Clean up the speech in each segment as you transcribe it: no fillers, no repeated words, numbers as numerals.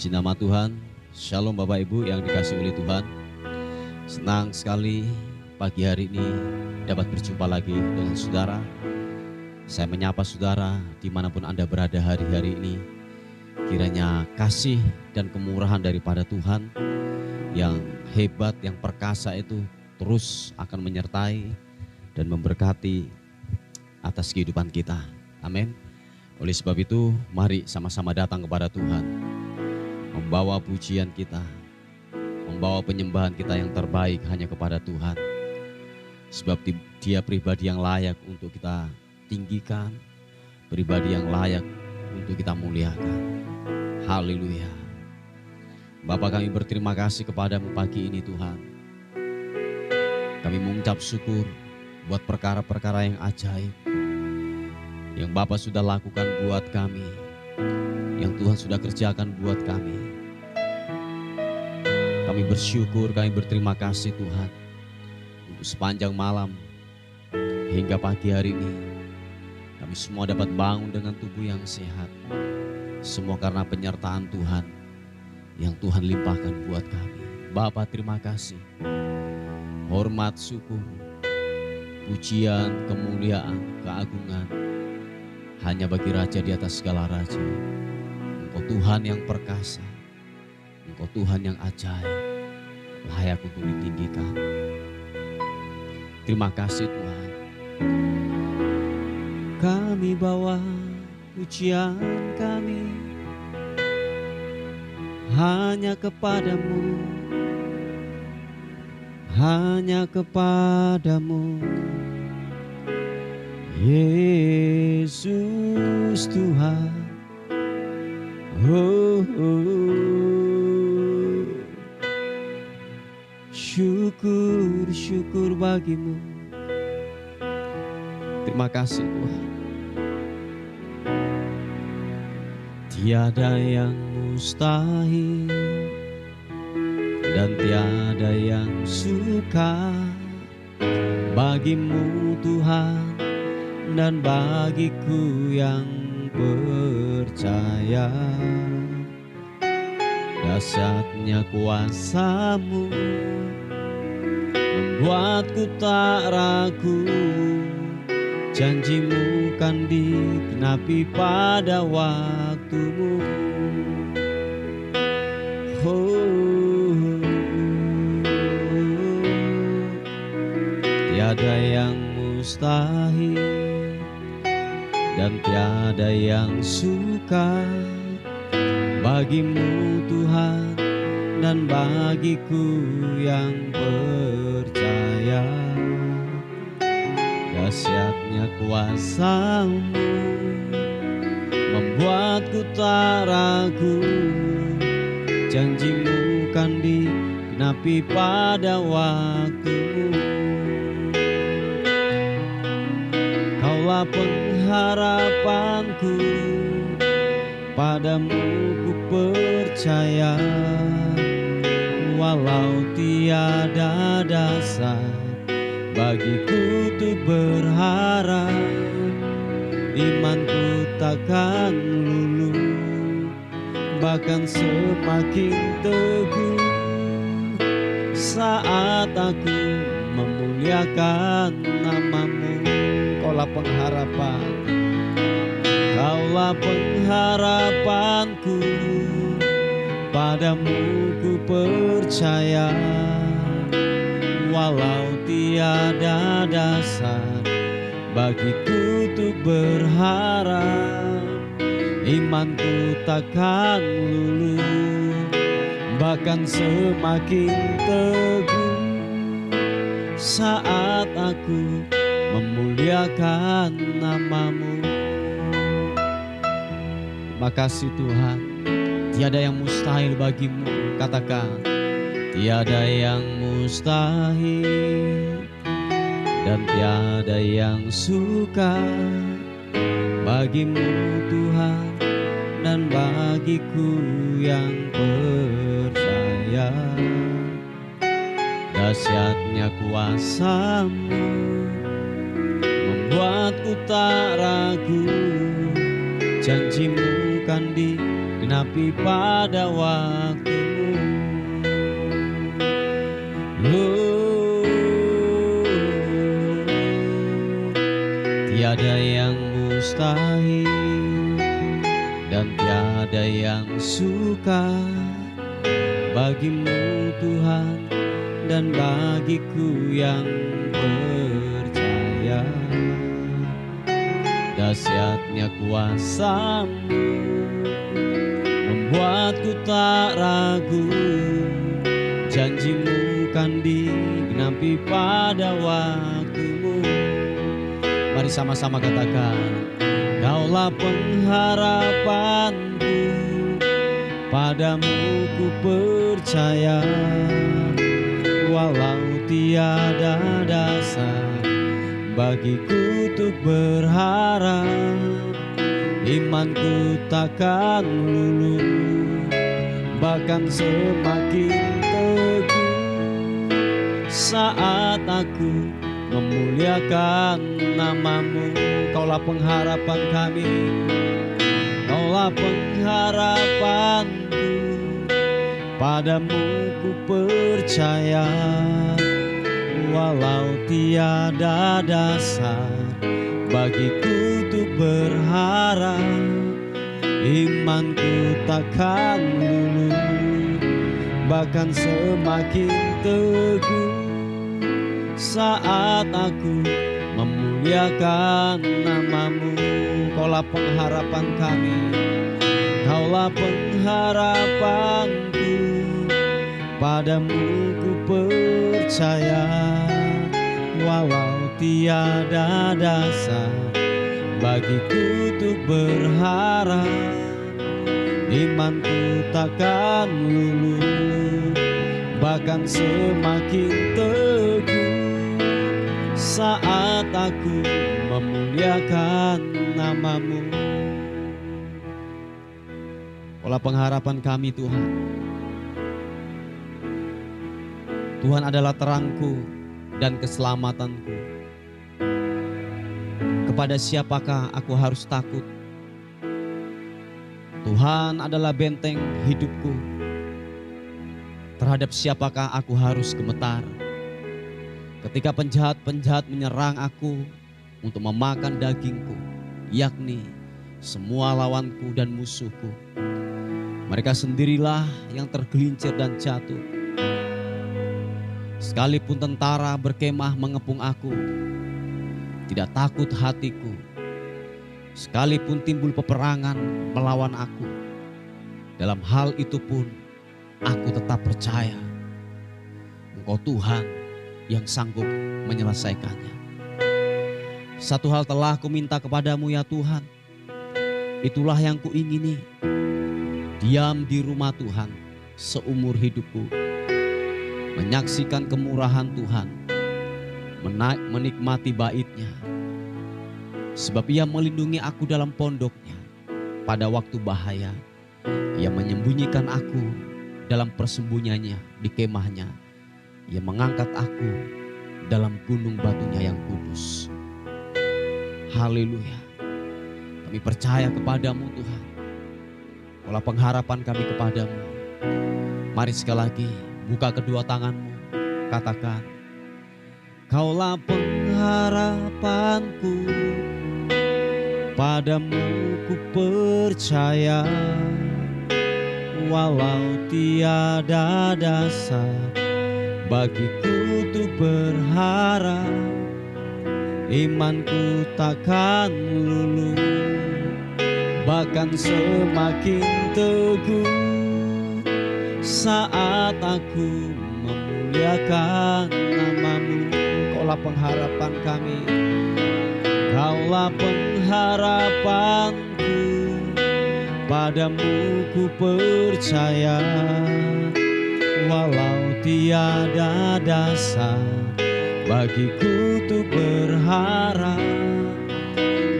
Puji nama Tuhan. Shalom Bapak Ibu yang dikasihi oleh Tuhan. Senang sekali pagi hari ini dapat berjumpa lagi dengan saudara. Saya menyapa saudara dimanapun Anda berada hari-hari ini. Kiranya kasih dan kemurahan daripada Tuhan yang hebat, yang perkasa itu terus akan menyertai dan memberkati atas kehidupan kita. Amin. Oleh sebab itu, mari sama-sama datang kepada Tuhan, membawa pujian kita, membawa penyembahan kita yang terbaik hanya kepada Tuhan. Sebab Dia pribadi yang layak untuk kita tinggikan, pribadi yang layak untuk kita muliakan. Haleluya. Bapa, kami berterima kasih kepadamu pagi ini Tuhan. Kami mengucap syukur buat perkara-perkara yang ajaib yang Bapa sudah lakukan buat kami, yang Tuhan sudah kerjakan buat kami. Kami bersyukur, kami berterima kasih Tuhan untuk sepanjang malam hingga pagi hari ini. Kami semua dapat bangun dengan tubuh yang sehat. Semua karena penyertaan Tuhan yang Tuhan limpahkan buat kami. Bapa, terima kasih. Hormat, syukur, pujian, kemuliaan, keagungan hanya bagi Raja di atas segala raja. Engkau Tuhan yang perkasa, Engkau Tuhan yang ajaib, layak untuk ditinggikan. Terima kasih Tuhan. Kami bawa pujian kami hanya kepadamu, hanya kepadamu, Yesus Tuhan. Syukur, syukur bagimu. Terima kasih Tuhan. Tiada yang mustahil dan tiada yang sukar bagimu Tuhan, dan bagiku yang percaya. Dahsyatnya kuasa-Mu membuatku tak ragu. Janji-Mu kan digenapi pada waktu-Mu. Tiada yang mustahil dan tiada yang sukar bagimu Tuhan, dan bagiku yang percaya. Dahsyatnya kuasa-Mu membuatku tak ragu. Janji-Mu kan digenapi pada waktu-Mu. Kaulah pengharapanku, padamu ku percaya. Walau tiada dasar bagiku tuh berharap, imanku takkan luluh, bahkan semakin teguh saat aku memuliakan nama-Mu. Kaulah pengharapan, Kaulah pengharapanku, padamu ku percaya. Walau tiada dasar bagiku untuk berharap, imanku takkan luluh, bahkan semakin teguh saat aku memuliakan nama-Mu. Terima kasih Tuhan. Tiada yang mustahil bagimu. Katakan, tiada yang mustahil dan tiada yang sukar bagimu Tuhan, dan bagiku yang percaya. Dahsyatnya kuasa-Mu membuatku tak ragu. Janji-Mu kan digenapi genapi pada waktumu. Tiada yang mustahil dan tiada yang sukar bagimu Tuhan dan bagiku yang percaya. Dahsyatnya kuasa-Mu membuatku tak ragu, janji-Mu kan digenapi pada waktu-Mu. Mari sama-sama katakan, Kaulah pengharapanku, padamu ku percaya. Walau tiada dasar bagiku untuk berharap, imanku takkan luluh, bahkan semakin teguh saat aku memuliakan nama-Mu. Kaulah pengharapan kami, Kaulah pengharapanku, padamu ku percaya. Walau tiada dasar bagiku untuk berharap, imanku takkan luluh, bahkan semakin teguh saat aku memuliakan nama-Mu. Kaulah pengharapan kami, Kaulah pengharapanku, padamu ku percaya. Walau tiada dasar bagiku untuk berharap, imanku takkan luluh, bahkan semakin teguh saat aku memuliakan nama-Mu. Kaulah pengharapan kami Tuhan. Tuhan adalah terangku dan keselamatanku. Kepada siapakah aku harus takut? Tuhan adalah benteng hidupku. Terhadap siapakah aku harus gemetar? Ketika penjahat-penjahat menyerang aku untuk memakan dagingku, yakni semua lawanku dan musuhku. Mereka sendirilah yang tergelincir dan jatuh. Sekalipun tentara berkemah mengepung aku, tidak takut hatiku. Sekalipun timbul peperangan melawan aku, dalam hal itu pun aku tetap percaya Engkau Tuhan yang sanggup menyelesaikannya. Satu hal telah ku minta kepadamu ya Tuhan, itulah yang kuingini, diam di rumah Tuhan seumur hidupku, menyaksikan kemurahan Tuhan, menikmati bait-Nya. Sebab Ia melindungi aku dalam pondok-Nya pada waktu bahaya. Ia menyembunyikan aku dalam persembunyiannya di kemahnya. Ia mengangkat aku dalam gunung batunya yang kudus. Haleluya. Kami percaya kepadamu Tuhan. Kaulah pengharapan kami kepadamu. Mari sekali lagi buka kedua tanganmu, katakan, Kaulah pengharapanku, padamu ku percaya. Walau tiada dasar bagiku untuk berharap, imanku takkan luluh, bahkan semakin teguh saat aku memuliakan nama-Mu. Kaulah pengharapan kami, Kaulah pengharapanku, padamu ku percaya. Walau tiada dasar bagiku untuk berharap,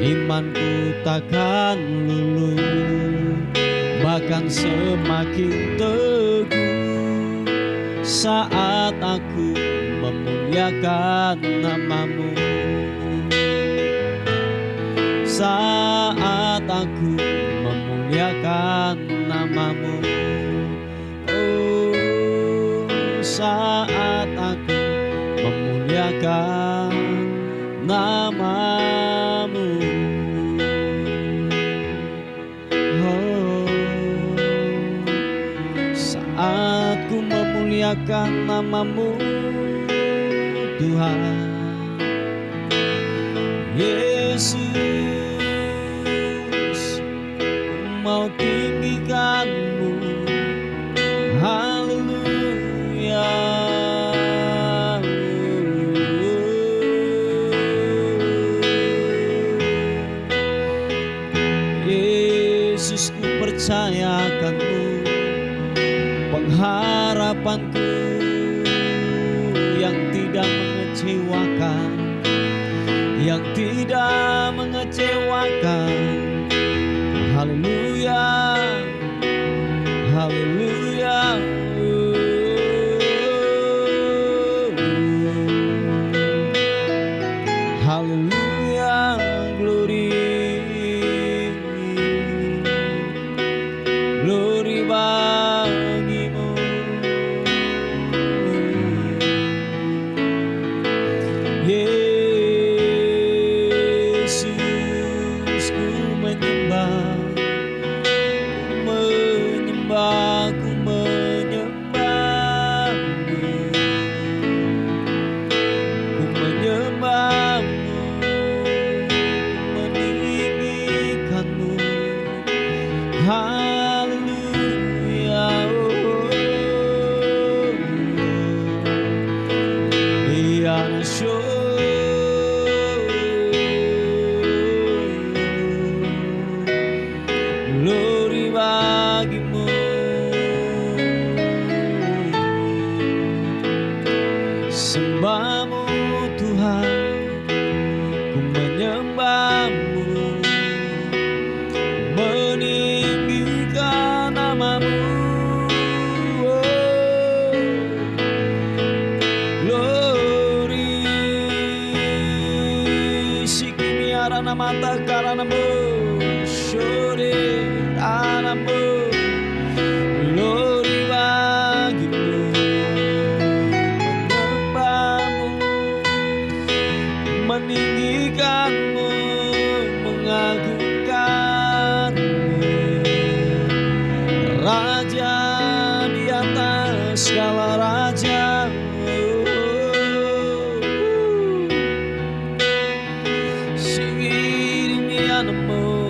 imanku takkan luluh, bahkan semakin teguh saat aku memuliakan nama-Mu. Saat aku memuliakan memuliakan namamu. Oh, saat aku memuliakan namamu. Oh, saat ku memuliakan namamu Tuhan Yesus, ku mau tinggikanmu. Haleluya. Yesus, ku percayakanmu pengharapanku yang tidak mengecewakan, yang tidak mengecewakan. Haleluya, haleluya. Haleluya, glory, glory bagimu. Yesus, ku menyembah, ku menyembahmu, ku menyembahmu, meninggikanmu. Haleluya. Iya nasyo, glory bagimu. Sembahmu Tuhan, ku menyembahmu, meninggikan namamu. Oh, glory, sikimiara namata karanamu, syore anamu. Glory bagimu, meninggikanmu, mengagungkanmu. Raja di atas segala raja. Singirianmu,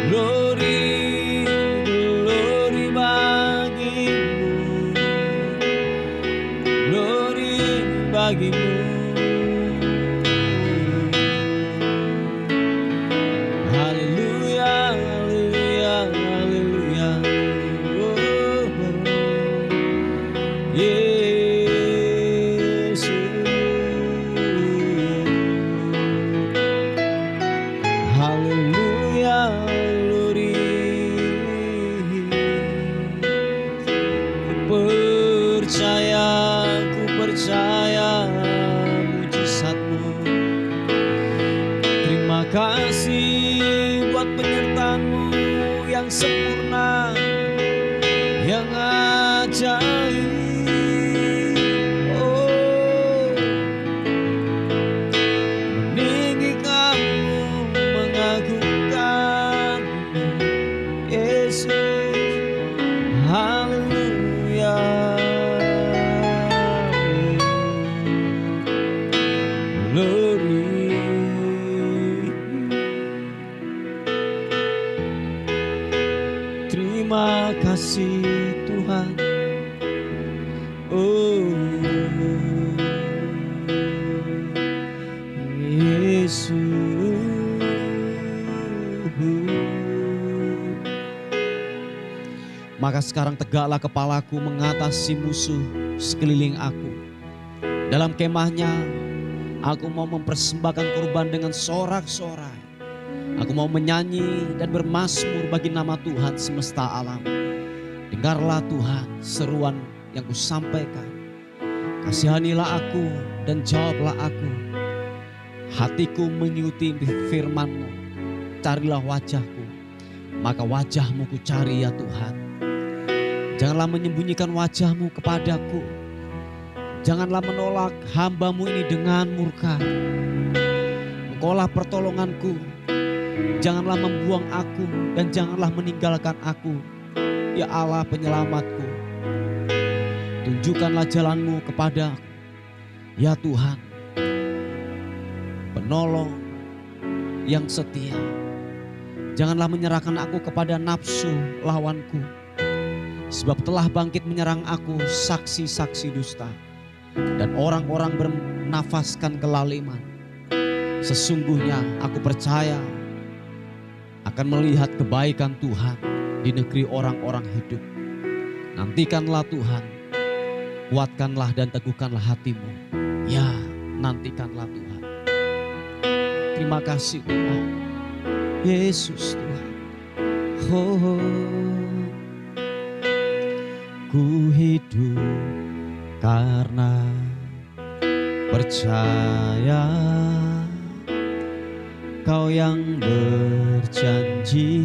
glory, glory bagimu, glory bagimu. Haleluya, haleluya, haleluya. Oh, Yesus. Haleluya, glory. Ku percaya mujizatmu. Terima kasih buat penyertaanmu yang sempurna, yang ajaib. Oh, meninggikanmu, mengagungkanmu, Yesus. Haleluya. Glory. Terima kasih Tuhan. Oh, Yesus. Maka sekarang tegaklah kepalaku mengatasi musuh sekeliling aku. Dalam kemahnya aku mau mempersembahkan kurban dengan sorak-sorai. Aku mau menyanyi dan bermazmur bagi nama Tuhan semesta alam. Dengarlah Tuhan seruan yang kusampaikan. Kasihanilah aku dan jawablah aku. Hatiku mengikuti firman-Mu. Carilah wajah-Ku, maka wajah-Mu ku cari ya Tuhan. Janganlah menyembunyikan wajah-Mu kepadaku. Janganlah menolak hamba-Mu ini dengan murka. Engkaulah pertolonganku. Janganlah membuang aku dan janganlah meninggalkan aku. Ya Allah penyelamatku. Tunjukkanlah jalan-Mu kepada aku. Ya Tuhan, penolong yang setia. Janganlah menyerahkan aku kepada nafsu lawanku. Sebab telah bangkit menyerang aku saksi-saksi dusta. Dan orang-orang bernafaskan kelaliman. Sesungguhnya aku percaya akan melihat kebaikan Tuhan di negeri orang-orang hidup. Nantikanlah Tuhan, kuatkanlah dan teguhkanlah hatimu. Ya, nantikanlah Tuhan. Terima kasih Tuhan, Yesus Tuhan. Ku hidup karena percaya Kau yang berjanji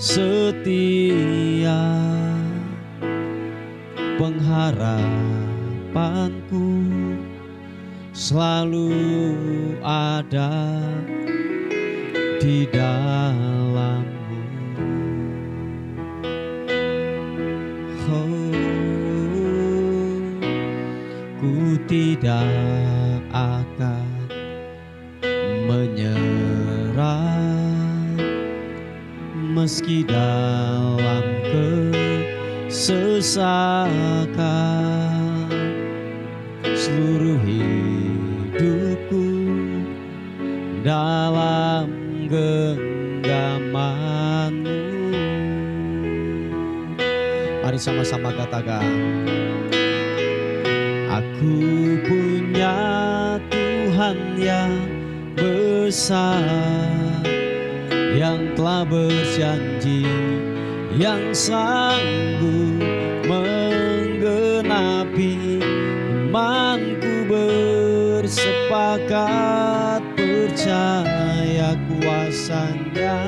setia. Pengharapanku selalu ada di dalam-Mu. Ku tidak akan menyerah meski dalam kesesakan. Seluruh hidupku dalam genggaman-Mu. Mari sama-sama katakan, aku punya Tuhan yang besar, yang telah berjanji, yang sanggup menggenapi imanku. Bersepakat percaya kuasa-Nya,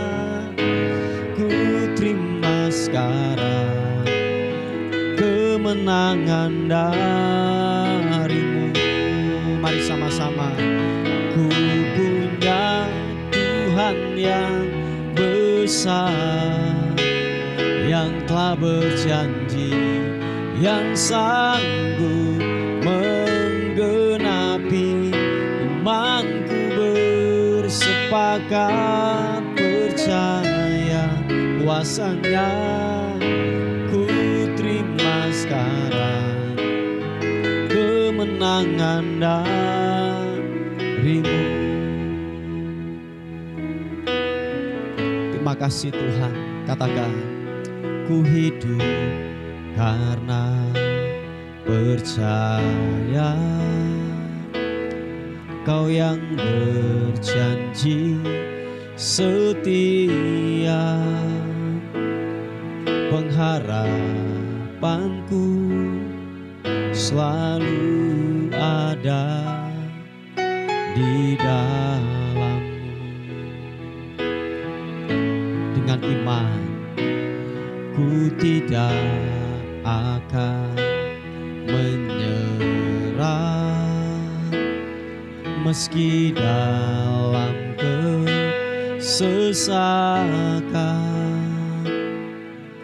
ku terima sekarang kemenangan dari-Mu. Mari sama-sama. Ku punya Tuhan yang besar, yang telah berjanji, yang sanggup menggenapi imanku. Bersepakat percaya kuasa-Nya, ku terima sekarang kemenangan dari-Mu. Terima kasih Tuhan. Katakan, ku hidup karena percaya Kau yang berjanji setia. Pengharapanku selalu ada di dalam-Mu. Dengan iman ku tidak akan menyerah meski dalam kesesakan.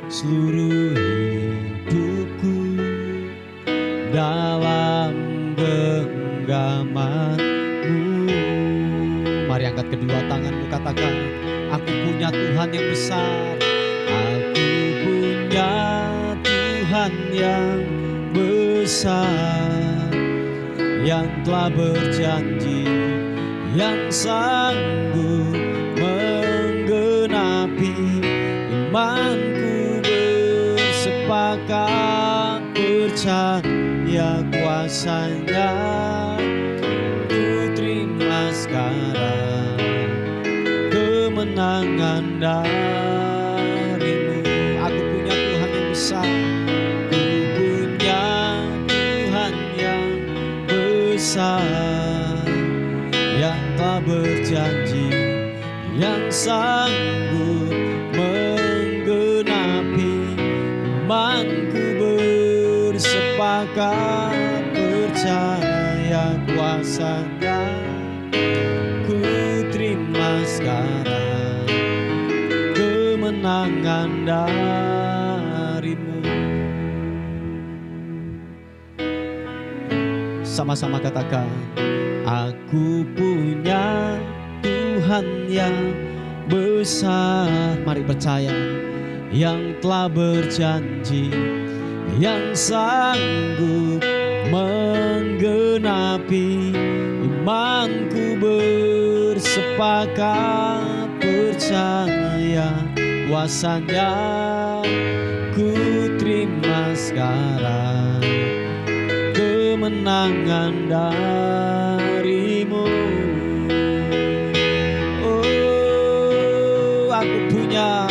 Seluruh hidupku dalam genggaman-Mu. Mari angkat kedua tanganmu, katakan, aku punya Tuhan yang besar. Aku punya Tuhan yang besar, yang telah berjanji, yang sanggup menggenapi imanku. Bersepakat percaya kuasa-Nya, ku terima sekarang kemenangan dari-Mu. Aku punya Tuhan yang besar, ku punya Tuhan yang besar, yang telah berjanji, yang sanggup menggenapi imanku bersepakat percaya kuasa-Nya. Ku terima sekarang kemenangan darimu. Sama-sama katakan, aku punya Tuhan yang besar. Mari percaya, yang telah berjanji, yang sanggup menggenapi imanku bersepakat percaya kuasa-Nya. Ku terima sekarang kemenangan darimu. Oh, aku punya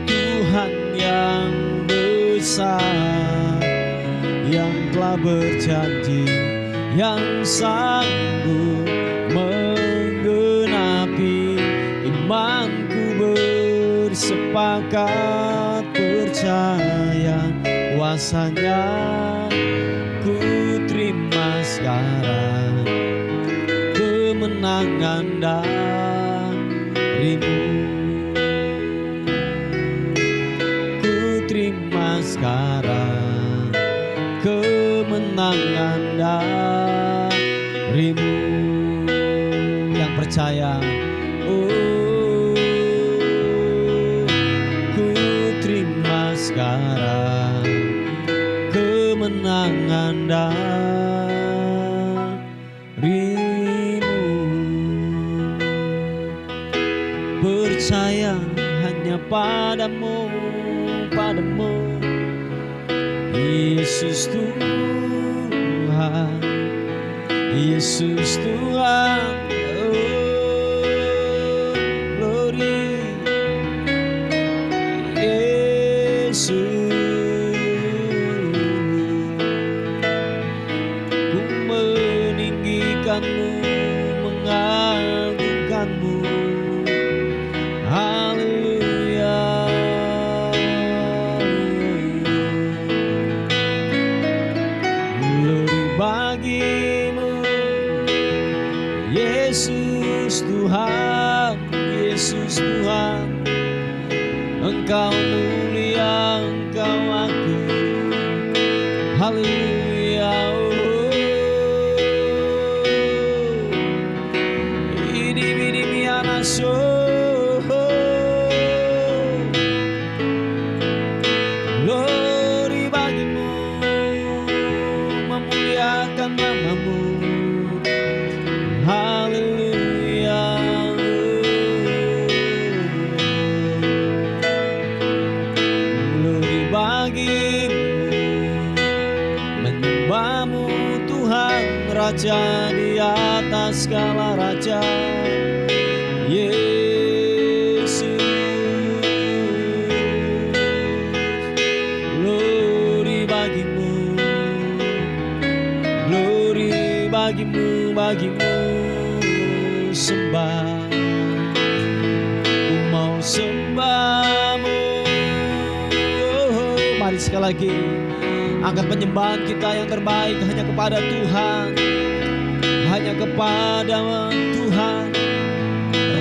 Tuhan yang besar, yang telah berjanji, yang sanggup menggenapi imanku bersepakat percaya kuasa-Nya. Ku terima sekarang kemenangan darimu. Ku terima sekarang kemenangan darimu. Yang percaya, oh, ku terima sekarang kemenangan darimu. Percaya hanya padamu, Yesus Tuhan, Yesus Tuhan. Oh, glory Yesus. Ku meninggikanmu, mengagungkanmu. Haleluya. Glory bagimu, Yesus Tuhan, Yesus Tuhan. Engkau mulia, Engkau agung. Haleluya. Ini mianaso. Glory bagimu, memuliakan namamu. Haleluya. Glory bagimu, menyembahmu Tuhan, Raja di atas segala raja. Yesus, glory bagimu, glory bagimu, sembah. Ku mau sembahmu. Oh, mari sekali lagi angkat penyembahan kita yang terbaik hanya kepada Tuhan, hanya kepada Tuhan,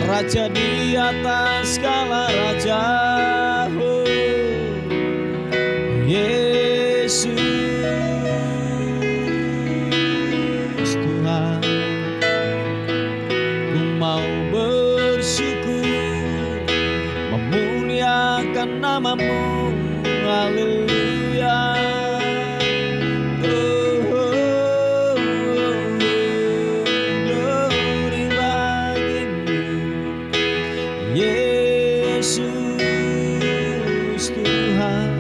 Raja di atas segala raja. Oh, Yesus Tuhan, ku mau bersyukur, memuliakan namamu. Haleluya. Glory bagimu, Yesus Tuhan.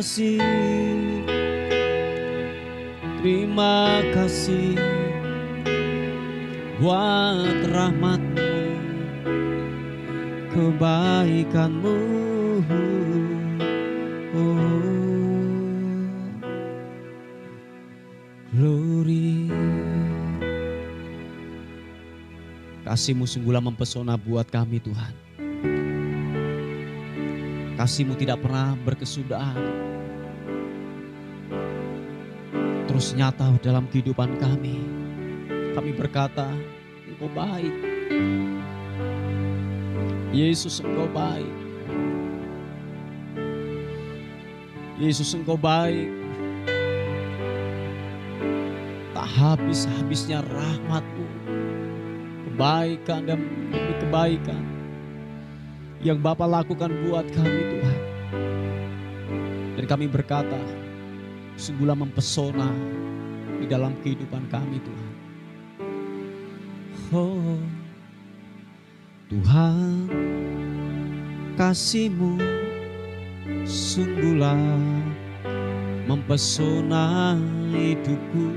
kasih, terima kasih buat rahmat-Mu, kebaikan-Mu. Oh, glory. Kasih-Mu sungguhlah mempesona buat kami Tuhan. Kasih-Mu tidak pernah berkesudahan, terus nyata dalam kehidupan kami. Kami berkata, Engkau baik. Yesus, Engkau baik. Yesus, Engkau baik. Tak habis-habisnya rahmat-Mu, kebaikan dan demi kebaikan yang Bapa lakukan buat kami Tuhan. Dan kami berkata, sungguhlah mempesona di dalam kehidupan kami Tuhan. Oh Tuhan, kasih-Mu sungguhlah mempesona hidupku.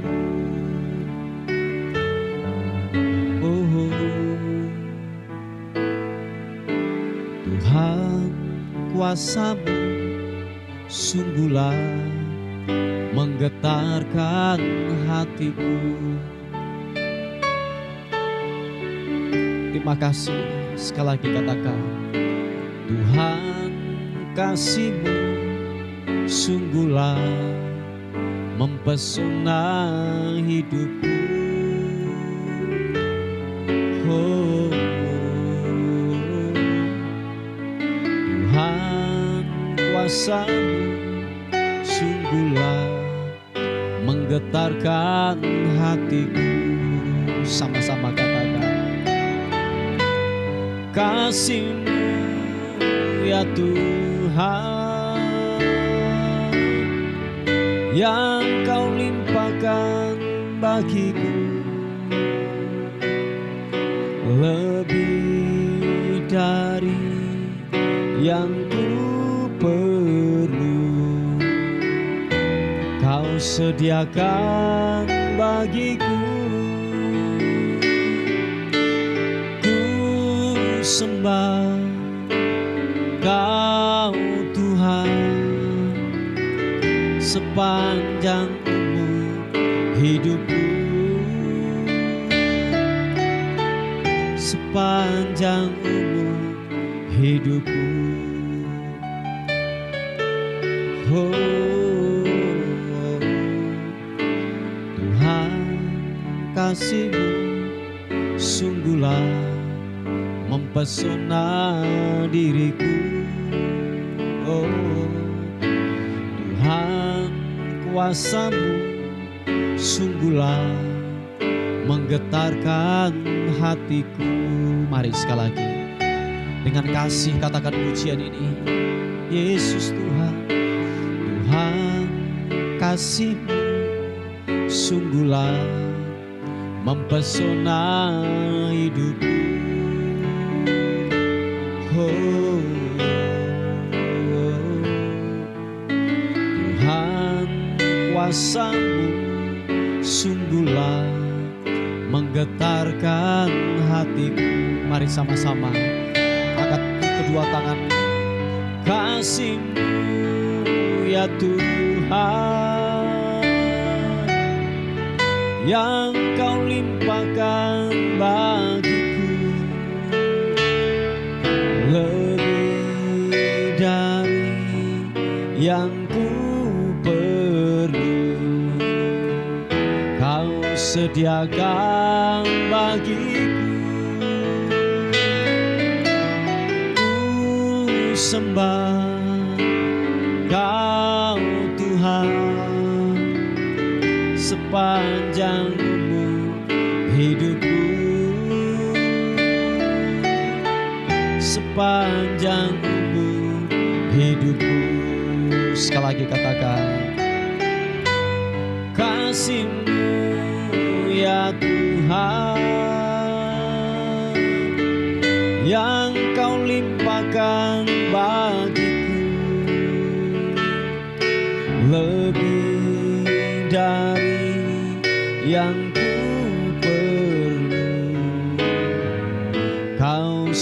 Oh Tuhan, kuasa-Mu sungguhlah menggetarkan hatiku. Terima kasih, sekali lagi katakan, Tuhan, kasih-Mu sungguhlah mempesona hidupku. Oh Tuhan, kuasa-Mu sungguhlah menggetarkan hatiku. Sama-sama katakan, kasih-Mu ya Tuhan, yang Kau limpahkan bagiku, lebih dari yang ku perlu. Kau sediakan bagiku. Sembah Kau Tuhan sepanjang umur hidupku, sepanjang umur hidupku. Oh Tuhan, kasih-Mu sungguhlah mempesona diriku. Oh Tuhan, kuasa-Mu sungguhlah menggetarkan hatiku. Mari sekali lagi dengan kasih katakan pujian ini. Yesus Tuhan, Tuhan, kasih-Mu sungguhlah mempesona hidupku. Tuhan, kuasa-Mu sungguhlah menggetarkan hatiku. Mari sama-sama angkat kedua tangan. Kasih-Mu ya Tuhan, yang Kau limpahkan bagiku, lebih dari yang ku perlu. Kau sediakan bagiku. Ku sembah Kau Tuhan sepanjang umur hidupku, sepanjang umur hidupku. Sekali lagi katakan, kasih-Mu ya Tuhan, yang Kau limpahkan bagiku,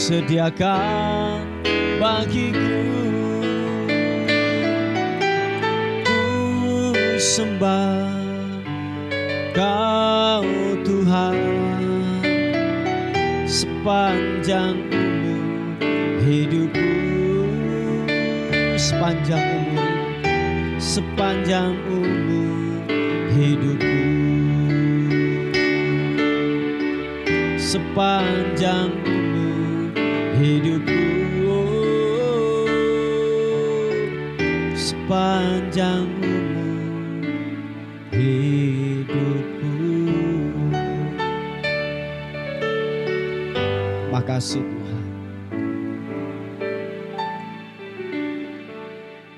sediakan bagiku. Ku sembah Kau Tuhan sepanjang umur hidupku, sepanjang umur hidupku, sepanjang umur hidupku, sepanjang umur hidupku. Makasih Tuhan,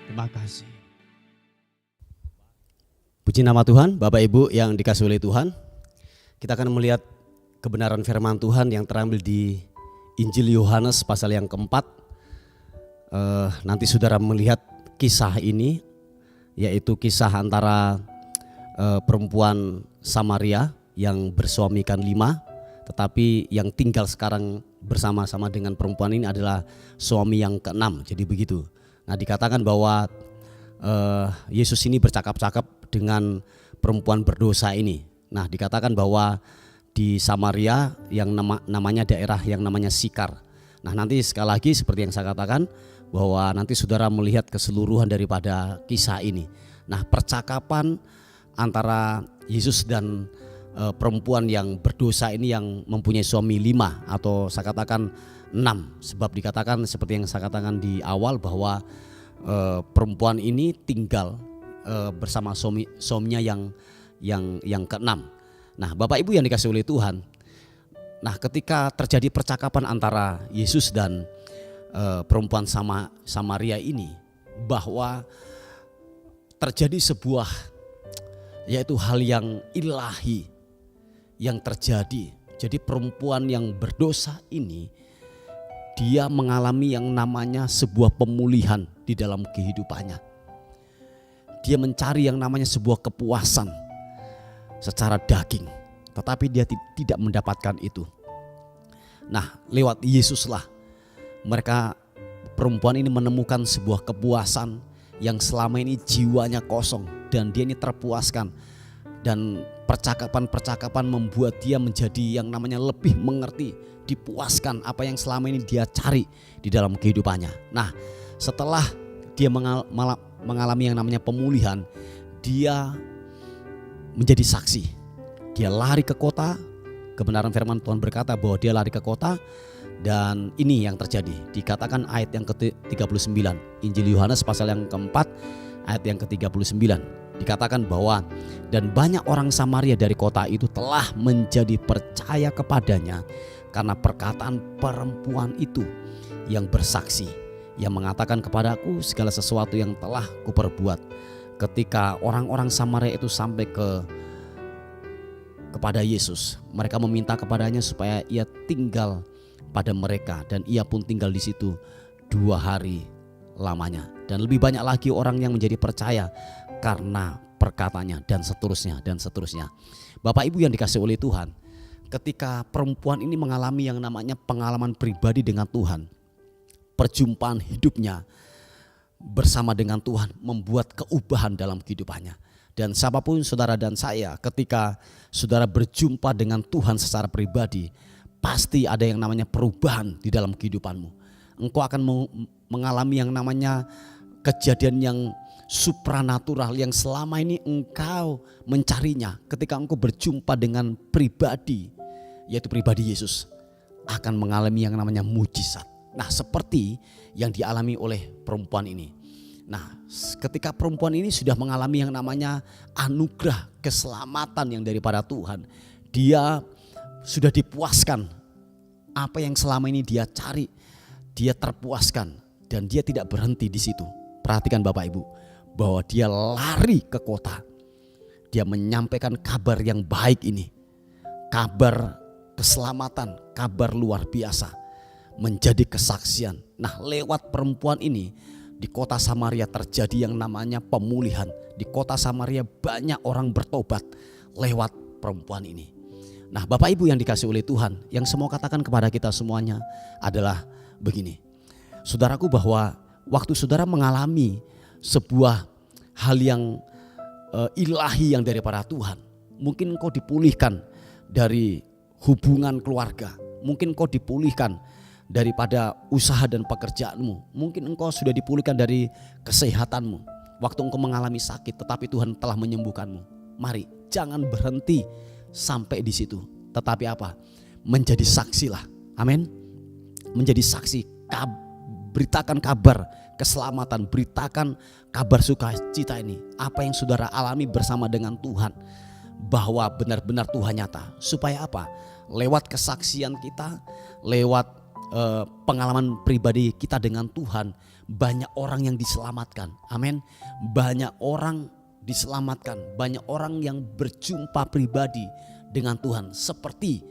terima kasih. Puji nama Tuhan. Bapak Ibu yang dikasihi oleh Tuhan, kita akan melihat kebenaran firman Tuhan yang terambil di Injil Yohanes pasal yang keempat. Nanti saudara melihat kisah ini, yaitu kisah antara perempuan Samaria yang bersuamikan 5, tetapi yang tinggal sekarang bersama-sama dengan perempuan ini adalah suami yang ke-6. Jadi begitu. Nah, dikatakan bahwa Yesus ini bercakap-cakap dengan perempuan berdosa ini. Nah, dikatakan bahwa di Samaria yang namanya daerah yang namanya Sikar. Nah, nanti sekali lagi seperti yang saya katakan bahwa nanti saudara melihat keseluruhan daripada kisah ini. Nah, percakapan antara Yesus dan perempuan yang berdosa ini yang mempunyai suami 5 atau saya katakan 6, sebab dikatakan seperti yang saya katakan di awal bahwa perempuan ini tinggal bersama suaminya yang ke-6. Nah, Bapak Ibu yang dikasihi oleh Tuhan, nah ketika terjadi percakapan antara Yesus dan perempuan Samaria ini, bahwa terjadi sebuah yaitu hal yang ilahi yang terjadi. Jadi perempuan yang berdosa ini dia mengalami yang namanya sebuah pemulihan di dalam kehidupannya. Dia mencari yang namanya sebuah kepuasan secara daging, tetapi dia tidak mendapatkan itu. Nah, lewat Yesuslah perempuan ini menemukan sebuah kepuasan yang selama ini jiwanya kosong, dan dia ini terpuaskan, dan percakapan-percakapan membuat dia menjadi yang namanya lebih mengerti, dipuaskan apa yang selama ini dia cari di dalam kehidupannya. Nah, setelah dia mengalami yang namanya pemulihan, dia menjadi saksi. Dia lari ke kota. Kebenaran firman Tuhan berkata bahwa dia lari ke kota, dan ini yang terjadi. Dikatakan ayat yang ke-39, Injil Yohanes pasal yang keempat ayat yang ke-39. Dikatakan bahwa dan banyak orang Samaria dari kota itu telah menjadi percaya kepadanya karena perkataan perempuan itu yang bersaksi, yang mengatakan kepadaku segala sesuatu yang telah kuperbuat. Ketika orang-orang Samaria itu sampai kepada Yesus, mereka meminta kepadanya supaya ia tinggal pada mereka, dan ia pun tinggal di situ 2 hari lamanya. Dan lebih banyak lagi orang yang menjadi percaya karena perkataannya, dan seterusnya dan seterusnya. Bapak Ibu yang dikasihi oleh Tuhan, ketika perempuan ini mengalami yang namanya pengalaman pribadi dengan Tuhan, perjumpaan hidupnya bersama dengan Tuhan membuat keubahan dalam kehidupannya. Dan siapapun saudara dan saya, ketika saudara berjumpa dengan Tuhan secara pribadi, pasti ada yang namanya perubahan di dalam kehidupanmu. Engkau akan mengalami yang namanya kejadian yang supranatural yang selama ini engkau mencarinya. Ketika engkau berjumpa dengan pribadi, yaitu pribadi Yesus, akan mengalami yang namanya mujizat. Nah, seperti yang dialami oleh perempuan ini. Nah, ketika perempuan ini sudah mengalami yang namanya anugerah keselamatan yang daripada Tuhan, dia sudah dipuaskan. Apa yang selama ini dia cari, dia terpuaskan, dan dia tidak berhenti di situ. Perhatikan Bapak Ibu, bahwa dia lari ke kota. Dia menyampaikan kabar yang baik ini, kabar keselamatan, kabar luar biasa, menjadi kesaksian. Nah, lewat perempuan ini di kota Samaria terjadi yang namanya pemulihan. Di kota Samaria banyak orang bertobat lewat perempuan ini. Nah, Bapak Ibu yang dikasih oleh Tuhan, yang saya mau katakan kepada kita semuanya adalah begini. Saudaraku, bahwa waktu saudara mengalami sebuah hal yang ilahi yang daripada Tuhan, mungkin engkau dipulihkan dari hubungan keluarga, mungkin engkau dipulihkan daripada usaha dan pekerjaanmu, mungkin engkau sudah dipulihkan dari kesehatanmu. Waktu engkau mengalami sakit tetapi Tuhan telah menyembuhkanmu. Mari jangan berhenti sampai di situ, tetapi apa? Menjadi saksilah. Amin. Menjadi saksi, beritakan kabar keselamatan, beritakan kabar sukacita ini. Apa yang saudara alami bersama dengan Tuhan, bahwa benar-benar Tuhan nyata. Supaya apa? Lewat kesaksian kita, lewat pengalaman pribadi kita dengan Tuhan, banyak orang yang diselamatkan. Amin. Banyak orang diselamatkan, banyak orang yang berjumpa pribadi dengan Tuhan seperti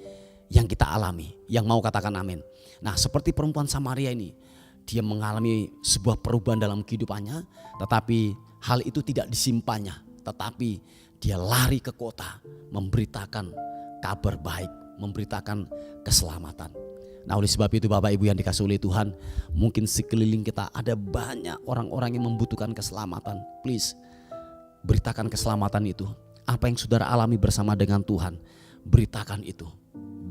yang kita alami. Yang mau katakan amin. Nah, seperti perempuan Samaria ini, dia mengalami sebuah perubahan dalam kehidupannya, tetapi hal itu tidak disimpannya, tetapi dia lari ke kota memberitakan kabar baik, memberitakan keselamatan. Nah, oleh sebab itu Bapak Ibu yang dikasih oleh Tuhan, mungkin sekeliling kita ada banyak orang-orang yang membutuhkan keselamatan. Please, beritakan keselamatan itu. Apa yang saudara alami bersama dengan Tuhan, beritakan itu.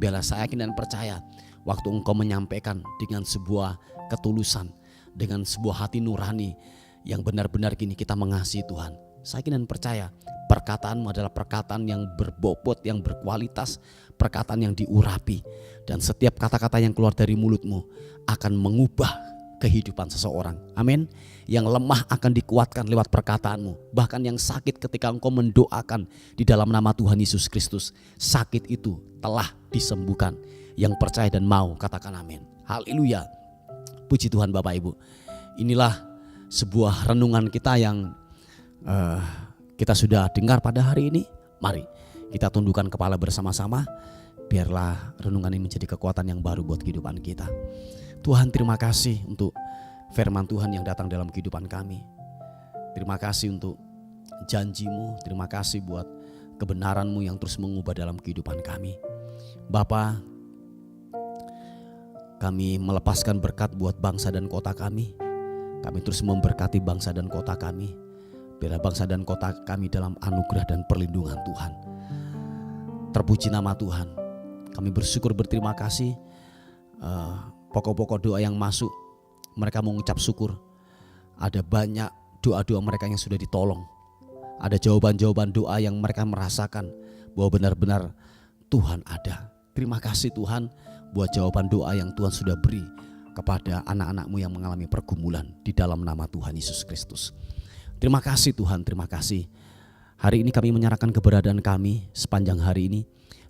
Biarlah saya yakin dan percaya, waktu engkau menyampaikan dengan sebuah ketulusan, dengan sebuah hati nurani yang benar-benar gini, kita mengasihi Tuhan. Saya yakin dan percaya perkataanmu adalah perkataan yang berbobot, yang berkualitas, perkataan yang diurapi. Dan setiap kata-kata yang keluar dari mulutmu akan mengubah kehidupan seseorang. Amin. Yang lemah akan dikuatkan lewat perkataanmu. Bahkan yang sakit, ketika engkau mendoakan di dalam nama Tuhan Yesus Kristus, sakit itu telah disembuhkan. Yang percaya dan mau katakan amin. Haleluya. Puji Tuhan Bapak Ibu. Inilah sebuah renungan kita yang kita sudah dengar pada hari ini. Mari kita tundukkan kepala bersama-sama. Biarlah renungan ini menjadi kekuatan yang baru buat kehidupan kita. Tuhan, terima kasih untuk firman Tuhan yang datang dalam kehidupan kami. Terima kasih untuk janji-Mu. Terima kasih buat kebenaran-Mu yang terus mengubah dalam kehidupan kami. Bapa, kami melepaskan berkat buat bangsa dan kota kami. Kami terus memberkati bangsa dan kota kami. Biarlah bangsa dan kota kami dalam anugerah dan perlindungan Tuhan. Terpuji nama Tuhan. Kami bersyukur, berterima kasih. Pokok-pokok doa yang masuk, mereka mengucap syukur. Ada banyak doa-doa mereka yang sudah ditolong. Ada jawaban-jawaban doa yang mereka merasakan bahwa benar-benar Tuhan ada. Terima kasih Tuhan buat jawaban doa yang Tuhan sudah beri kepada anak-anak-Mu yang mengalami pergumulan di dalam nama Tuhan Yesus Kristus. Terima kasih Tuhan, terima kasih. Hari ini kami menyerahkan keberadaan kami sepanjang hari ini.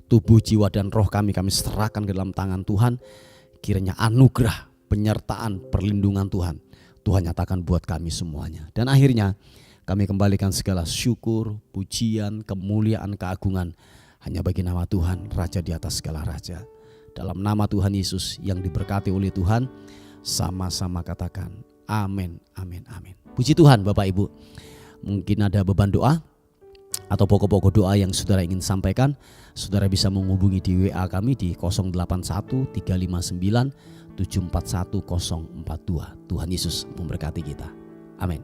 Tubuh, jiwa dan roh kami serahkan ke dalam tangan Tuhan. Kiranya anugerah, penyertaan, perlindungan Tuhan nyatakan buat kami semuanya. Dan akhirnya kami kembalikan segala syukur, pujian, kemuliaan, keagungan hanya bagi nama Tuhan, Raja di atas segala raja. Dalam nama Tuhan Yesus yang diberkati oleh Tuhan, sama-sama katakan amin, amin, amin. Puji Tuhan Bapak Ibu. Mungkin ada beban doa atau pokok-pokok doa yang saudara ingin sampaikan, saudara bisa menghubungi di WA kami di 081 359 741 042. Tuhan Yesus memberkati kita. Amin.